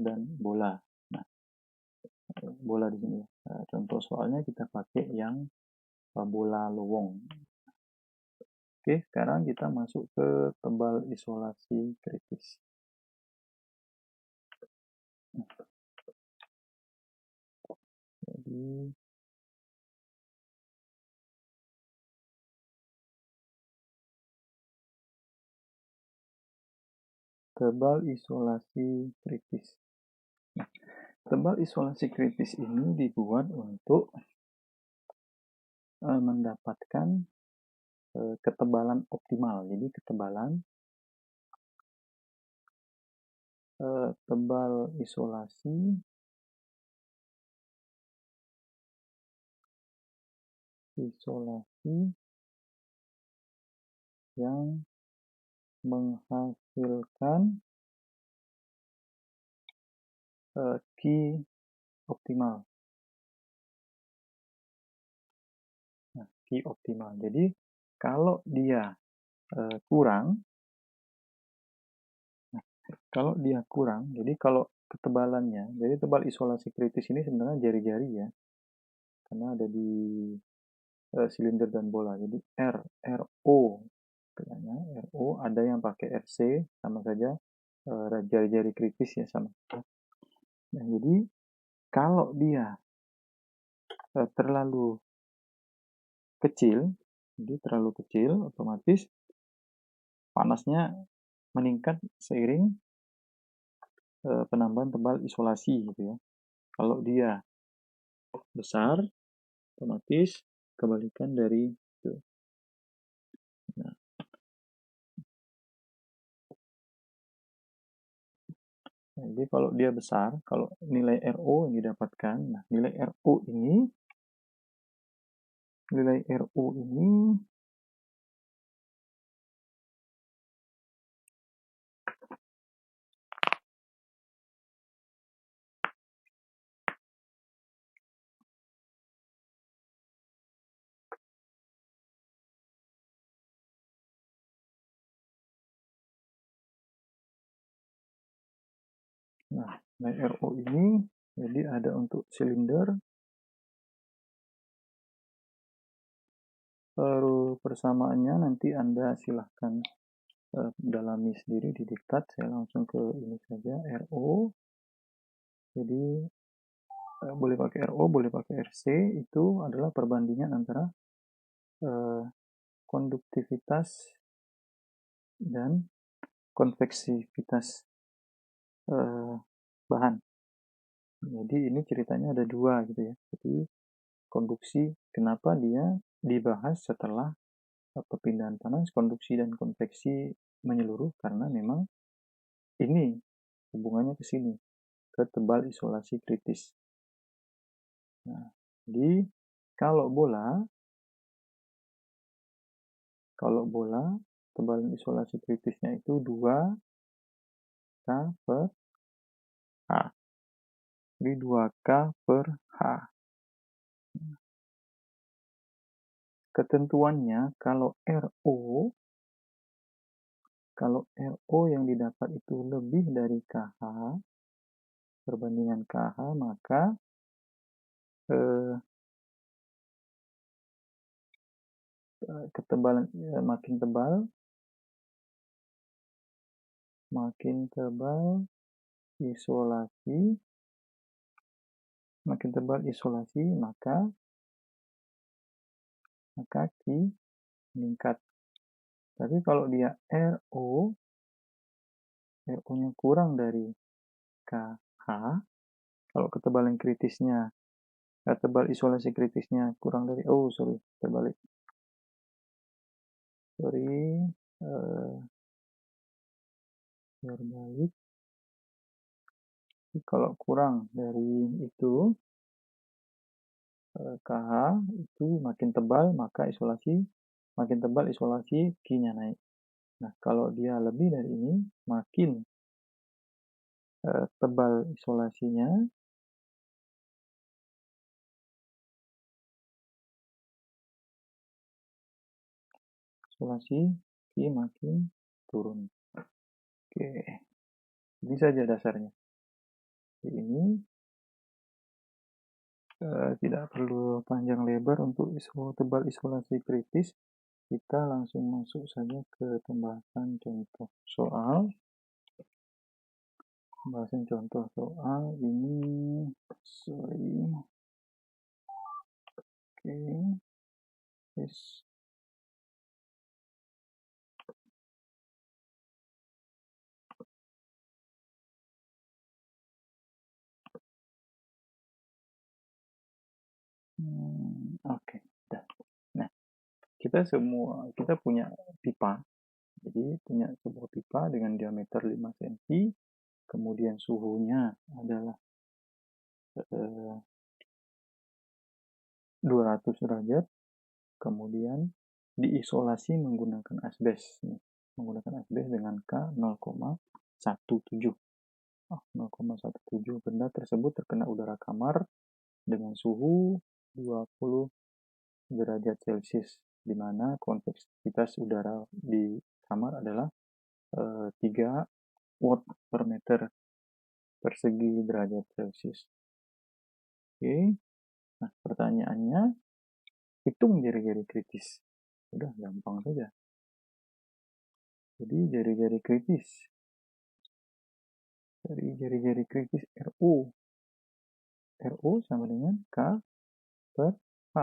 dan bola. Nah, bola di sini. Contoh soalnya kita pakai yang bola lowong. Oke, sekarang kita masuk ke tebal isolasi kritis. Jadi tebal isolasi kritis. Nah, tebal isolasi kritis ini dibuat untuk mendapatkan ketebalan optimal. Jadi ketebalan tebal isolasi yang menghasilkan Q optimal. Nah, Q optimal. Jadi kalau dia kurang, jadi kalau ketebalannya, jadi tebal isolasi kritis ini sebenarnya jari-jari ya, karena ada di silinder dan bola. Jadi RO, RO ada yang pakai RC, sama saja jari-jari kritis ya sama. Nah, jadi kalau dia terlalu kecil, jadi terlalu kecil, otomatis panasnya meningkat seiring penambahan tebal isolasi gitu ya. Kalau dia besar, otomatis kebalikan dari itu. Nah, jadi kalau dia besar, kalau nilai RO yang didapatkan, nah nilai RO ini nilai RO ini jadi ada untuk silinder, persamaannya nanti Anda silahkan dalami sendiri di diktat. Saya langsung ke ini saja, RO. Jadi boleh pakai RO, boleh pakai RC, itu adalah perbandingan antara konduktivitas dan konveksivitas bahan. Jadi ini ceritanya ada dua gitu ya. Jadi konduksi, kenapa dia dibahas setelah perpindahan panas, konduksi dan konveksi menyeluruh, karena memang ini hubungannya ke sini, ke tebal isolasi kritis. Nah, jadi kalau bola tebalan isolasi kritisnya itu 2K per H. Jadi 2K per H. Ketentuannya kalau RO yang didapat itu lebih dari KH, perbandingan KH, maka ketebalan makin tebal isolasi, maka Q meningkat. Tapi kalau dia RO-nya kurang dari KH, kalau ketebalan kritisnya, tebal isolasi kritisnya kurang dari, terbalik. Kalau kurang dari itu, KH itu makin tebal, maka makin tebal isolasi Q-nya naik. Nah, kalau dia lebih dari ini, makin tebal isolasinya, isolasi Q makin turun. Oke, ini saja dasarnya. Ini tidak perlu panjang lebar untuk tebal isolasi kritis. Kita langsung masuk saja ke pembahasan contoh soal. Ini, oke, dah. Nah, kita punya pipa. Jadi punya sebuah pipa dengan diameter 5 cm, kemudian suhunya adalah 200 derajat, kemudian diisolasi menggunakan asbes. Menggunakan asbes dengan K 0,17. 0,17. Benda tersebut terkena udara kamar dengan suhu 20 derajat Celcius, di mana konvektivitas udara di kamar adalah 3 watt per meter persegi derajat Celcius. Oke, nah pertanyaannya, hitung jari-jari kritis. Udah gampang saja. Jadi jari-jari kritis. Dari jari-jari kritis RO. RO sama dengan K per H.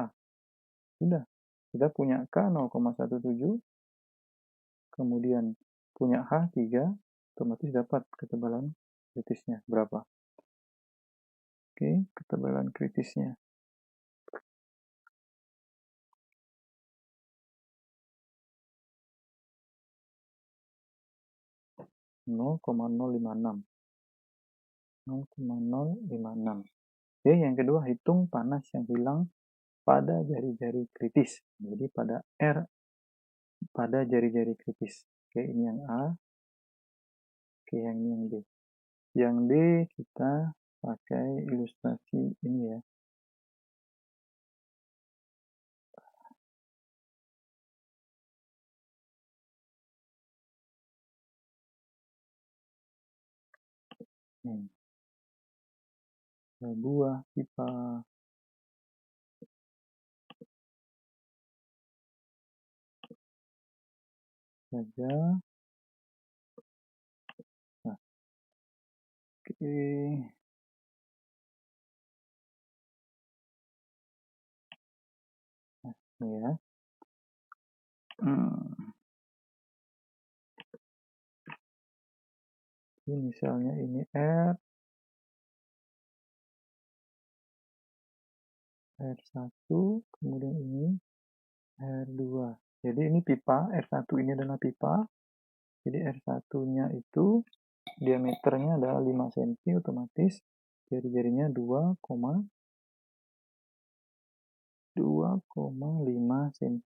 Sudah. Kita punya K 0,17, kemudian punya H 3, otomatis dapat ketebalan kritisnya berapa. Oke, ketebalan kritisnya. Oke, yang kedua, hitung panas yang hilang pada jari-jari kritis. Jadi pada R pada jari-jari kritis. Oke, ini yang A. Oke, yang ini yang B. Yang D kita pakai ilustrasi ini ya. Buah pipa. Saja. Nah, oke. Nah, ini ya. Ini misalnya ini R1, kemudian ini R2. Jadi ini pipa, R1 ini adalah pipa. Jadi R1-nya itu diameternya adalah 5 cm, otomatis jari-jarinya 2,5 cm.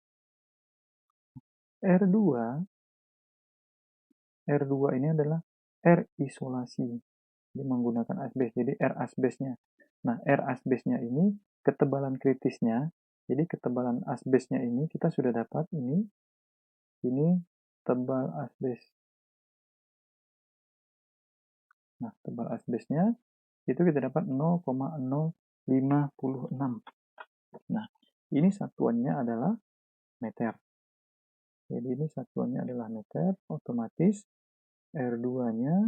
R2 ini adalah R isolasi. Jadi menggunakan asbes. Jadi R asbesnya. Nah, R asbesnya ini ketebalan kritisnya. Jadi ketebalan asbesnya ini kita sudah dapat ini tebal asbes. Nah, tebal asbesnya itu kita dapat 0,056. Nah, ini satuannya adalah meter. Jadi ini satuannya adalah meter, otomatis R2-nya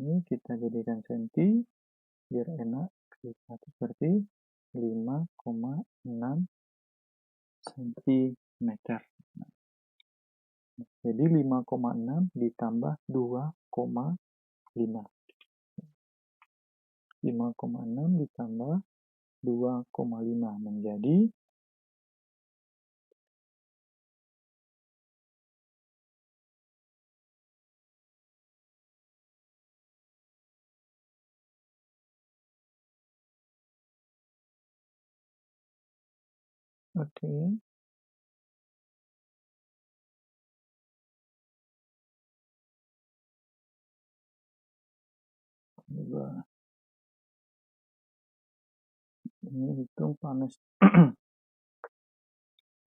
ini kita jadikan senti, biar enak, satu berarti 5,6 cm. Jadi 5,6 ditambah 2,5. 5,6 ditambah 2,5 menjadi 2. Ini hitung panas.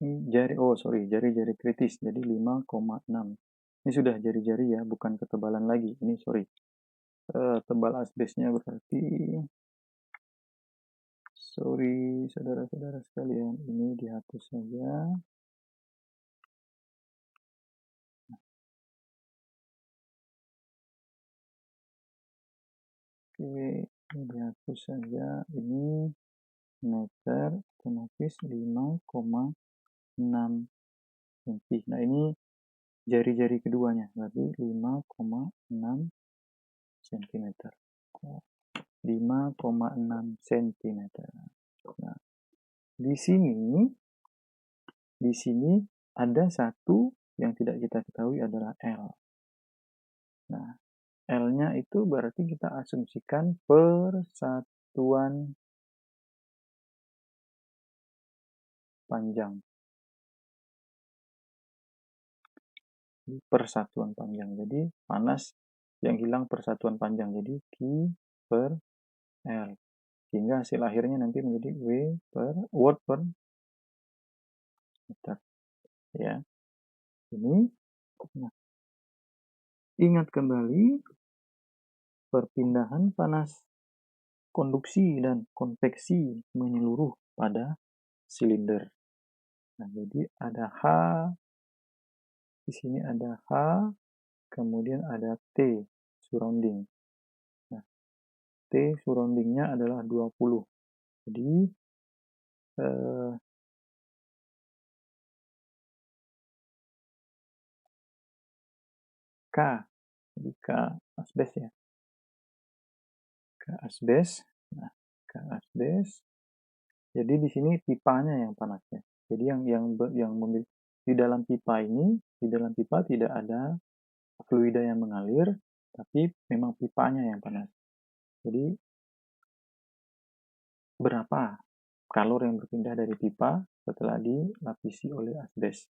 Ini jari-jari kritis, jadi 5,6. Ini sudah jari-jari ya, bukan ketebalan lagi. Ini tebal asbesnya berarti, saudara-saudara sekalian, ini dihapus saja. Oke, ini dihapus saja. Ini meter, otomatis 5,6 cm. Nah, ini jari-jari keduanya, berarti 5,6 cm. 5,6 cm. Nah, di sini di sini ada satu yang tidak kita ketahui adalah L. Nah, L-nya itu berarti kita asumsikan persatuan panjang. Persatuan panjang. Jadi panas yang hilang persatuan panjang. Jadi Q per L. Sehingga hasil akhirnya nanti menjadi W per watt per meter. Ya. Ini. Nah, ingat kembali perpindahan panas konduksi dan konveksi menyeluruh pada silinder. Nah, jadi ada H, di sini ada H, kemudian ada T surrounding. Nah, T surroundingnya adalah 20. Jadi K, jadi K asbes ya. K asbes. Nah, K asbes. Jadi di sini pipanya yang panasnya. Jadi yang memiliki di dalam pipa ini, di dalam pipa tidak ada fluida yang mengalir, tapi memang pipanya yang panas. Jadi berapa kalor yang berpindah dari pipa setelah dilapisi oleh asbes?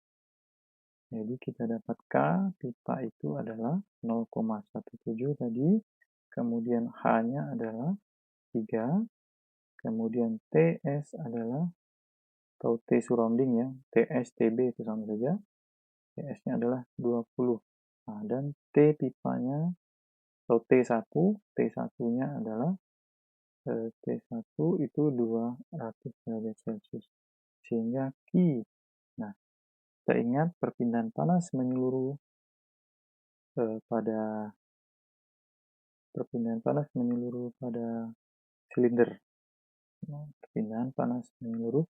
Jadi kita dapat K pipa itu adalah 0,17 tadi, kemudian H-nya adalah 3, kemudian TS adalah, atau T surrounding ya, TS, TB itu sama saja, TS-nya adalah 20. Nah, dan T pipanya, atau T1, T1-nya adalah T1 itu 200 derajat Celcius. Sehingga Q, nah, kita ingat perpindahan panas menyeluruh pada silinder. Nah, perpindahan panas menyeluruh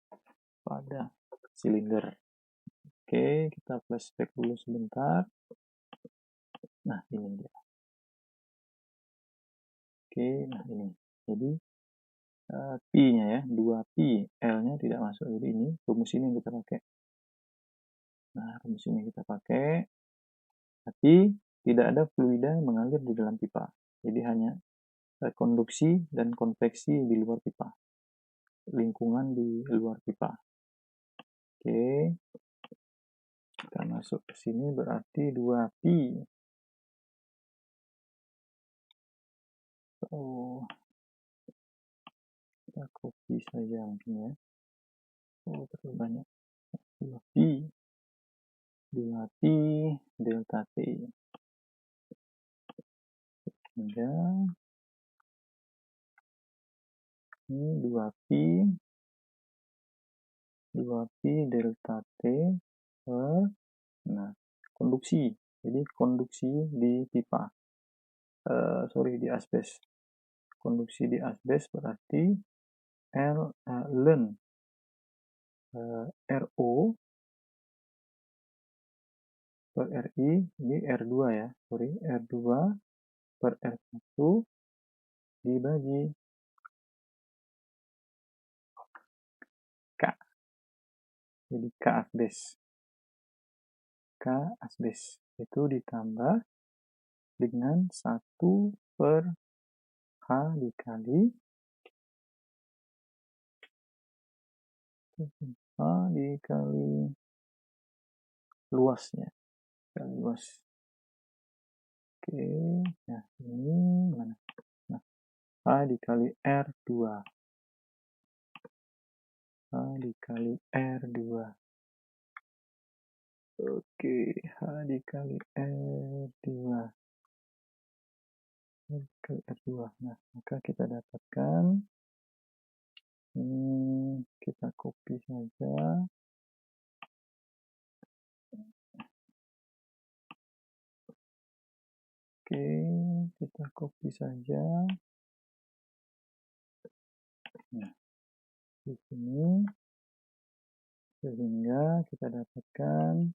pada silinder. Oke, kita flashback dulu sebentar. Nah, ini dia. Oke, nah ini. Jadi P-nya ya, 2P, L-nya tidak masuk. Jadi ini rumus ini yang kita pakai. Nah, rumus ini kita pakai. Tapi tidak ada fluida yang mengalir di dalam pipa. Jadi hanya konduksi dan konveksi di luar pipa. Lingkungan di luar pipa. Oke. Kita masuk ke sini berarti 2P. Oh, kita copy saja mungkin ya. Oh, terlalu banyak. 2P. 2P delta T. Hingga ini 2P delta T per, nah, konduksi. Jadi konduksi di pipa. Di asbes. Konduksi di asbes berarti ln RO per RI, ini R2 ya, R2 per R1 dibagi K. Jadi K asbes. K asbes itu ditambah dengan 1 per H dikali luasnya. Kali luas. Oke, nah ini mana? Nah, H dikali R2. H dikali R2. Oke, H dikali R2. Kali R2. Nah, maka kita dapatkan, kita copy saja. Oke, kita copy saja. Nah, di sini sehingga kita dapatkan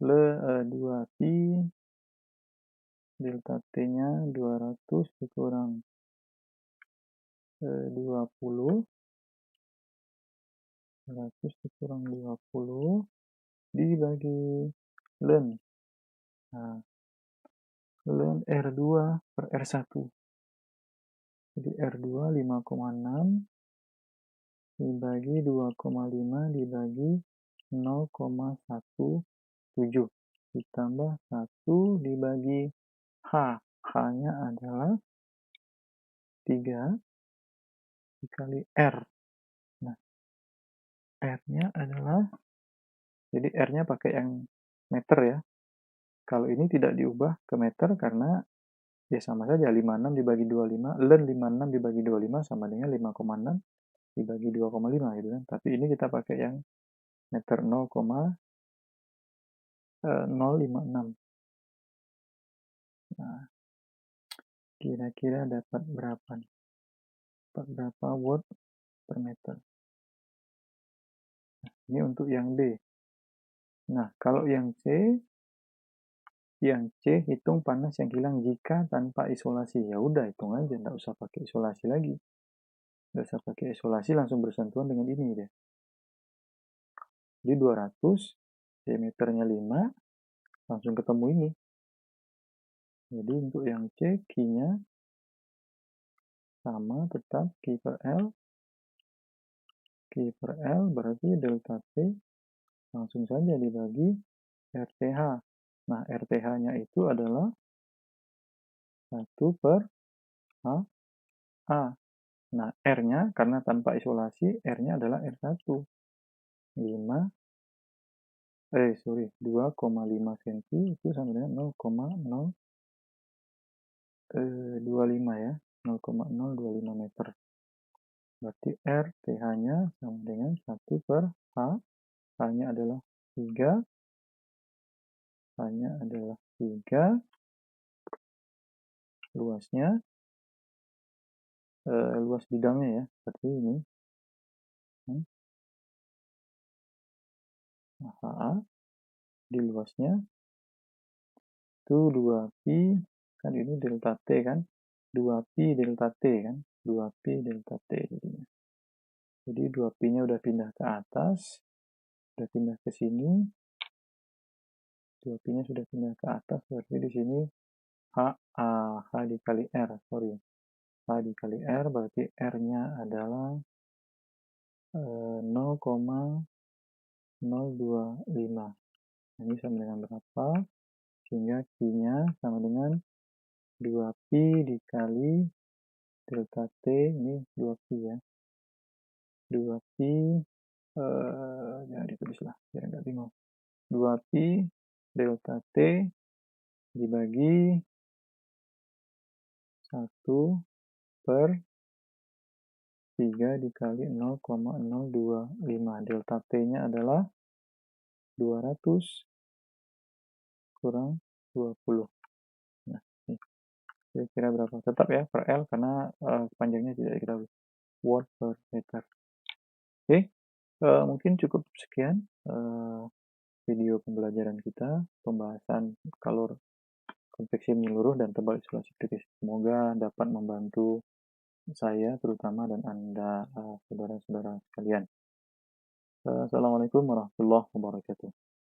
2Pi delta T-nya 200 dikurang 20 100 dikurang 20 dibagi ln. Nah, ln R2 per R1. Jadi R2 5,6 dibagi 2,5 dibagi 0,17 ditambah 1 dibagi H. H-nya adalah 3 dikali R. Nah, R-nya adalah, jadi R-nya pakai yang meter ya. Kalau ini tidak diubah ke meter karena ya sama saja 56 dibagi 25, ln 56 dibagi 25 sama dengan 5,6 dibagi 2,5 gitu kan. Tapi ini kita pakai yang meter 0,056. Nah, kira-kira dapat berapa nih? Dapat berapa watt per meter? Nah, ini untuk yang B. Nah, kalau yang C hitung panas yang hilang jika tanpa isolasi. Ya udah, hitung aja, nggak usah pakai isolasi lagi. Nggak usah pakai isolasi, langsung bersentuhan dengan ini deh. Jadi 200, diameternya 5, langsung ketemu ini. Jadi untuk yang C, Q-nya sama, tetap Q per L. Q per L berarti delta T langsung saja dibagi RTH. Nah, RTH-nya itu adalah 1 per A. Nah, R-nya karena tanpa isolasi, R-nya adalah R1. 2,5 cm itu sama dengan 0,025 ya. 0,025 meter. Berarti RTH-nya sama dengan 1 per H. H-nya adalah 3. H-nya adalah 3. Luasnya, luas bidangnya ya, seperti ini. Nah, HA di luasnya itu 2pi, kan ini delta T kan, 2pi delta T kan, 2pi delta T jadinya. Jadi 2pi-nya udah pindah ke atas, udah pindah ke sini, 2pi-nya sudah pindah ke atas, berarti di sini H dikali R, H dikali R, berarti R-nya adalah 0,025. Ini sama dengan berapa? Sehingga Q-nya sama dengan 2pi dikali delta T, ini 2pi ya. 2pi, jangan ditulis lah, biar nggak bingung. 2pi delta T dibagi 1 per 3 dikali 0,025. Delta T-nya adalah 200 kurang 20. Nah, ini kira-kira berapa? Tetap ya per L karena panjangnya tidak diketahui. Watt per meter. Oke, mungkin cukup sekian video pembelajaran kita, pembahasan kalor konveksi menyeluruh dan tebal isolasi kritis. Semoga dapat membantu saya terutama dan Anda, saudara-saudara sekalian. Assalamualaikum warahmatullahi wabarakatuh.